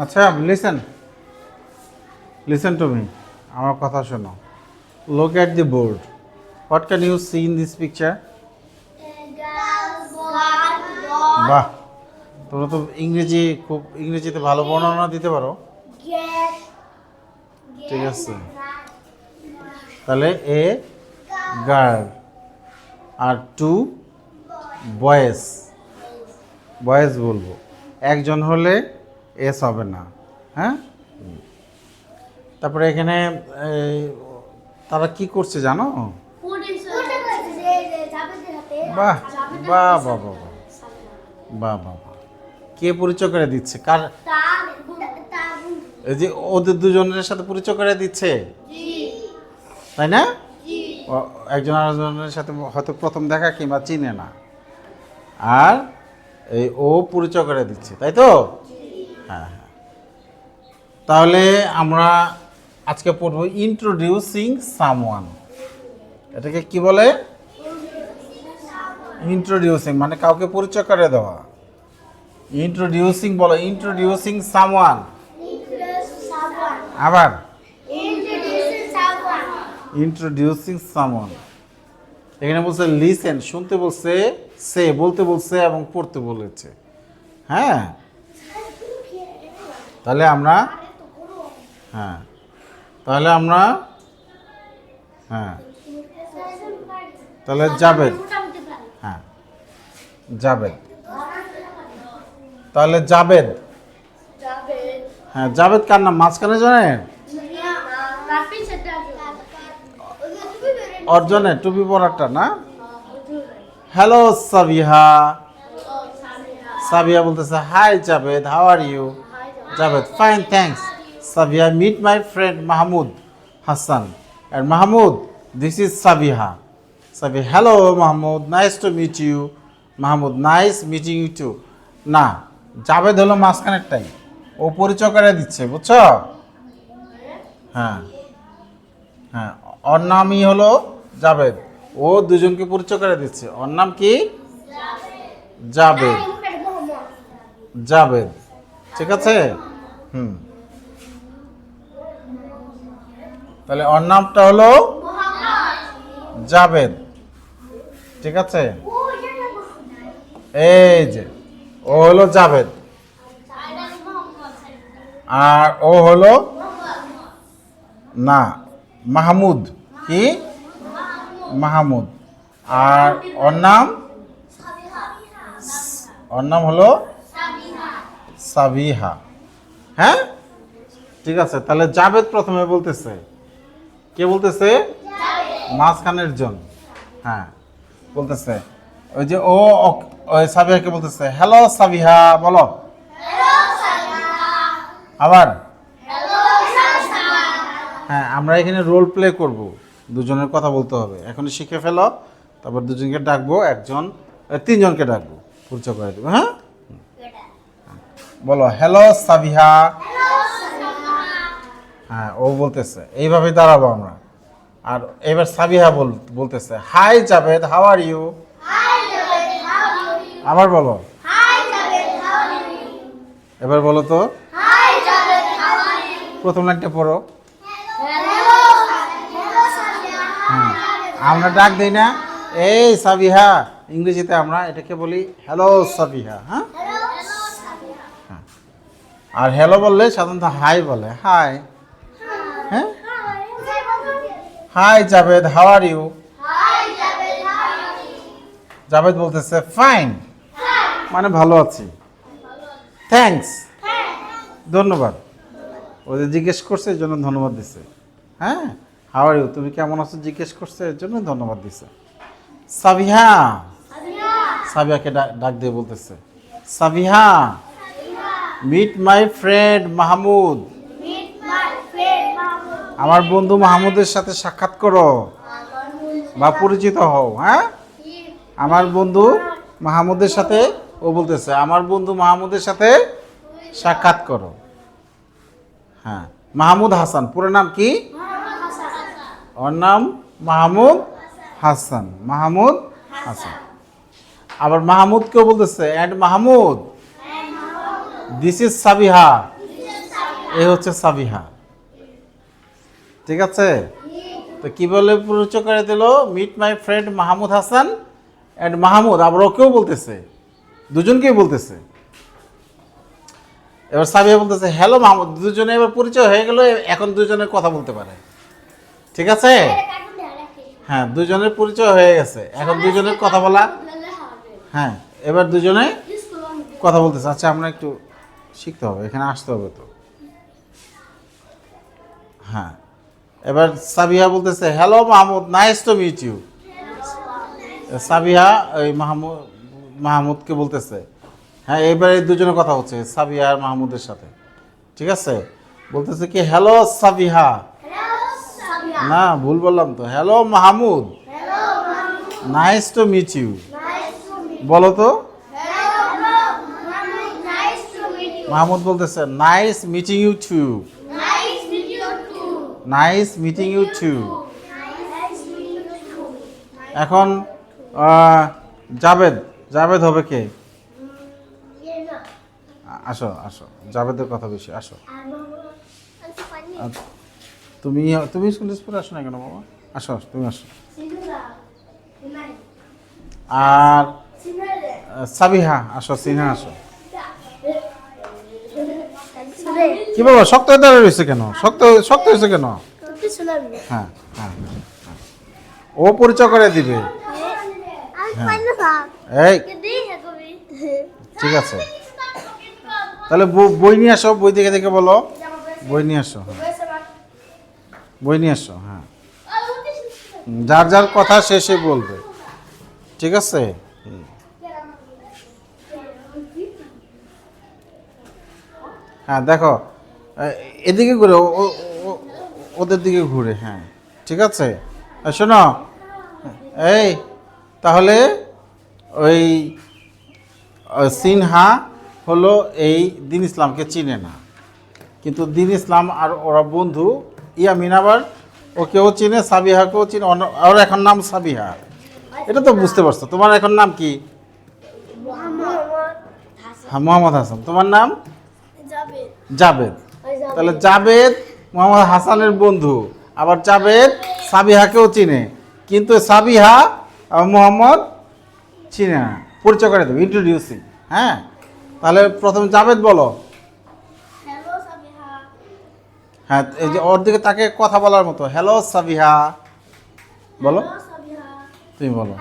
আচ্ছা listen to me, আমার কথা শোনো। Look at the board. What can you see in this picture? বাহ, তোমরা তো ইংরেজিতে ভালো বর্ণনা দিতে পারো। ঠিক আছে, তাহলে এ গার্ল আর টু বয়েজ বলবো। একজন হলে এস হবে না, হ্যাঁ। তারপরে এখানে তারা কি করছে জানো? বাহ বাহ বাহ বাহ বাহ বাহ, কে পরিচয় করে দিচ্ছে? কার? এই যে ওদের দুজনের সাথে পরিচয় করে দিচ্ছে, তাই না? একজন আরেকজনের সাথে হয়তো প্রথম দেখা কিংবা চিনে না, আর এই ও পরিচয় করে দিচ্ছে, তাই তো? হ্যাঁ হ্যাঁ। তাহলে আমরা আজকে পড়বো ইন্ট্রোডিউসিং সামওয়ান। এটাকে কি বলে? ইন্ট্রোডিউসিং মানে কাউকে পরিচয় করে দেওয়া। ইন্ট্রোডিউসিং বলো, ইন্ট্রোডিউসিং সামওয়ান। আবার ইন্ট্রোডিউসিং সামওয়ান। এখানে বলছে লিসেন, শুনতে বলছে, সে বলতে বলছে এবং পড়তে বলেছে। হ্যাঁ, তাহলে আমরা হ্যাঁ তাহলে আমরা হ্যাঁ তাহলে জাবেদ, হ্যাঁ জাবেদ, তাহলে জাবেদ, হ্যাঁ জাবেদ কার নাম মাঝখানে জানেন? অর্জনে টুপি পরাটা না? হ্যালো সাবিহা। সাবিহা বলতেছে hi Javed, how are you? Javed fine thanks. Sabiha meet my friend Mahmud Hasan. আর Mahmud, this is Sabiha. Sabiha hello Mahmud, nice to meet you. Mahmud nice meeting you too. না, জাবেদ হলো মাঝখানেরটাই, ও পরিচয় করে দিচ্ছে, বুঝছো? হ্যাঁ হ্যাঁ, ওর নামই হলো জাবেদ, ও দুজনকে পরিচয় করে দিচ্ছে। ওর নাম কি? জাবেদ। জাবেদ, ঠিক আছে। তাহলে ওর নামটা হলো জাবেদ, ঠিক আছে। এই যে ও হলো জাবেদ, আর ও হলো না মাহমুদ। কি? মাহমুদ। আর ওর নাম হলো সাবিহা। হ্যাঁ, ঠিক আছে। তাহলে জাবেদ প্রথমে বলতেছে, কে বলতেছে? মাঝখানের জন, হ্যাঁ বলতেছে। ওই যে ও সাবিহাকে বলতেছে হ্যালো সাবিহা, বলো আবার। হ্যাঁ, আমরা এখানে রোল প্লে করব, দুজনের কথা বলতে হবে। এখনই শিখে ফেলো, তারপর দুজনকে ডাকবো, তিনজনকে ডাকবো, পরিচয় করে দেবো। হ্যাঁ, বলো হ্যালো সাবিহা। হ্যাঁ, ও বলতেছে, এইভাবে দাঁড়াবো আমরা। আর এবার সাবিহা বলতেছে hi Javed, how are you? আবার বলো, এবার বলো তো, প্রথম লাইনটা পড়ো। আমরা ডাক দিই না, এই সাবিহা, ইংরেজিতে আমরা এটাকে বলি হ্যালো সাবিহা। হ্যাঁ, আর হ্যালো বললে সাধারণত হাই বলে, হাই। হ্যাঁ, hi Javed, how are you? Javed বলতেছে ফাইন, মানে ভালো আছি। থ্যাঙ্কস, ধন্যবাদ। ও যে জিজ্ঞেস করছে এর জন্য ধন্যবাদ দিছে। হ্যাঁ, হাউ আর ইউ, তুমি কেমন আছো জিজ্ঞেস করছে, এর জন্য ধন্যবাদ দিছে। সাবিহা, সাবিহাকে ডাক দিয়ে বলতেছে Sabiha meet my friend Mahmud. আমার বন্ধু মাহমুদের সাথে সাক্ষাৎ করো বা পরিচিত হও। হ্যাঁ, আমার বন্ধু মাহমুদের সাথে, ও বলতেছে আমার বন্ধু মাহমুদের সাথে সাক্ষাৎ করো। হ্যাঁ, মাহমুদ হাসান, পুরো নাম কি? ওর নাম মাহমুদ হাসান। মাহমুদ হাসান। আবার মাহমুদ কেউ বলতেছে, and Mahmud, this is Sabiha. এই হচ্ছে সাবিহা। ঠিক আছে, তো কি বলে পরিচয় করে দিল? Meet my friend Mahmud Hasan and Mahmud. আবার ওকেও বলতেছে, দুজনকেই বলতেছে। এবার সাবিহা বলতেছে হ্যালো মাহমুদ। দুজনে এবার পরিচয় হয়ে গেল, এখন দুজনে কথা বলতে পারে। ঠিক আছে, হ্যাঁ, দুজনের পরিচয় হয়ে গেছে, এখন দুজনের কথা বলা। হ্যাঁ, এবার দুজনে কথা বলতেছে। আচ্ছা, আমরা একটু শিখতে হবে, এখানে আসতে হবে তো। হ্যাঁ, এবার সাবিহা বলতেছে hello Mahmud, nice to meet you. Sabiha ওই মাহমুদকে বলতেছে। হ্যাঁ, এবারে দুজনের কথা হচ্ছে সাবিহা আর মাহমুদের সাথে। ঠিক আছে, বলতেছে কি হ্যালো সাবিহা। না, ভুল বললাম তো। Hello Mahmud, nice to meet you. বলো তো। মাহমুদ বলতেছে nice meeting you too. Nice meeting you too. এখন জাবেদ, জাবেদ হবে কে? আসো আসো, জাবেদের কথা বেশি। আসো, তুমি তুমি স্কুল পরে আসো না কেন বাবা? আসো আসো, তুমি আসো। আর সাবিহা আসো, সিনহা আসো। কি বাবা, শক্ত হয়ে দাঁড়িয়ে রয়েছে কেন? শক্ত শক্ত হয়েছে কেন? হ্যাঁ হ্যাঁ, ও পরিচয় করে দিবে। এই ঠিক আছে, তাহলে বই নিয়ে আসো, বই দেখে দেখে বলো। বই নিয়ে আসো, বই নিয়ে আসো। হ্যাঁ, যার যার কথা শেষে বলবে। ঠিক আছে, হ্যাঁ দেখো, এদিকে ঘুরে, ওদের দিকে ঘুরে। হ্যাঁ, ঠিক আছে। শোনো, এই তাহলে ওই সিনহা হলো এই দিন ইসলামকে চিনে না, কিন্তু দিন ইসলাম আর ওরা বন্ধু। ইয়ামিন আবার ওকেও চিনে, সাবিহাকেও চিনে। ওর এখন নাম সাবিহা, এটা তো বুঝতে পারছো। তোমার এখন নাম কি? হ্যাঁ, মোহাম্মদ হাসান। তোমার নাম? জাবেদ। তাহলে জাবেদ মোহাম্মদ হাসানের বন্ধু, আবার জাবেদ সাবিহাকেও চিনে, কিন্তু সাবিহা মোহাম্মদ চিনে না। পরিচয় করে দেবে, ইন্ট্রোডিউসিং। হ্যাঁ, তাহলে প্রথম জাবেদ বলো। হ্যাঁ, এই যে ওর দিকে তাকে কথা বলার মতো, হ্যালো সাবিহা বলো। তুমি বলো।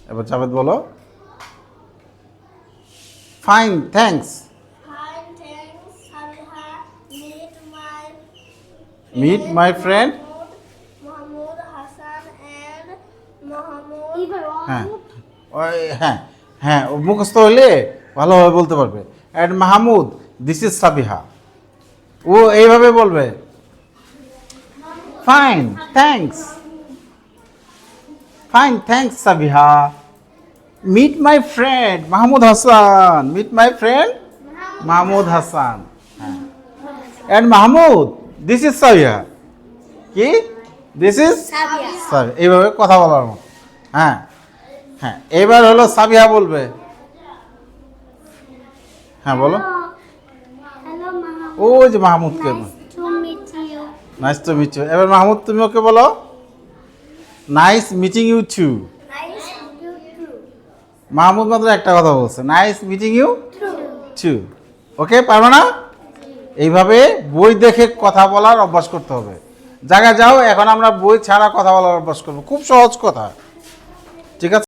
এবার জাবেদ বলো fine thanks. Meet my friend. হ্যাঁ হ্যাঁ হ্যাঁ, মুখস্থ হলে ভালোভাবে বলতে পারবে। And Mahmud, this is Sabiha. ও এইভাবে বলবে fine thanks, fine thanks Sabiha. Meet my friend Mahmud Hasan. Meet my friend Mahmud Hasan. হ্যাঁ, and Mahmud, this is Sabiha. কি? This is Sabiha. এইভাবে কথা বলার মতো। হ্যাঁ হ্যাঁ, এবার হলো সাবিহা বলবে। হ্যাঁ বলো। ও যে মাহমুদকে, নাইস টু মিট ইউ। এবার মাহমুদ, তুমি ওকে বলো nice meeting you too. Mahmud মাত্র একটা কথা বলছে, nice meeting you too. Okay, পারবে না? এইভাবে বই দেখে কথা বলার অভ্যাস করতে হবে। জায়গা যাও, এখন আমরা বই ছাড়া কথা বলার অভ্যাস করবো। খুব সহজ কথা। ঠিক আছে।